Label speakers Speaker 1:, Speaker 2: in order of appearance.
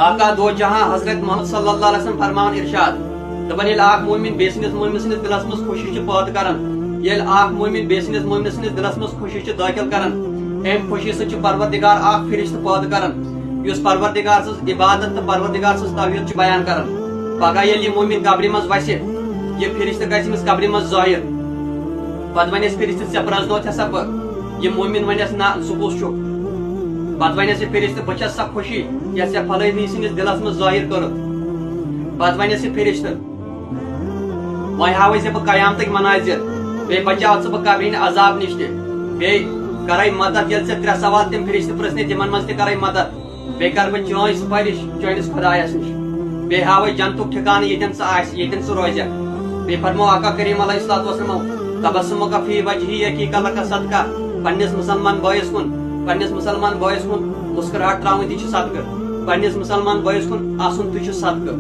Speaker 1: आका दो जहां हजरत मोहम्मद सल्लल्लाहु अलैहि वसल्लम फरमान इरशाद दपन येल आख मोमिन बेसिनिस मोमिन सिनिस दिलस मस खुशी छ पैदा करन येल आख मोमिन बेसिनिस मोमिन सिनिस दिलस मस खुशी छ दाखिल करन एम खुशी से छ परवरदिगार आख फरिश्त पैदा करन युस परवरदिगार सस इबादत त परवरदिगार सस तौहीद छ बयान करन पगह येल ये मोमिन कब्र मस वसे ये फरिश्त गसिस कब्र मस जाहिर पत वनेस फरिश्त से प्रजनो थसा ये मोमिन वनेस ना सुबुस छु पत वनेस फरिश्त बचस सा खुशी यस फलनी सिनिस दिलस मस जाहिर कर पत वनेस फरिश्त वह हावे से कयामत मनाजिर बे बचाव से कब्र अजाब निश बे कर मदद ये त्रे सवाल तम फरिश्त प्रश्न तिमन मज कर मदद बे कर बह चाय सुपारिश चैनिस खुदायस निश बे हावे जन्नतुक ठिकान यतन सह रोज बे फरमो आका करीम अलैहिस्सलातु वस्सलाम तबस्सुमुका फी वजही यकीका लका सदका पन्निस मुसलमान बॉयस कुन पन्निस मुसलमान बॉयस कुन मुस्कुराहट त्रावन ती सदका पन्निस मुसलमान बॉयस कुन आसन ती सदका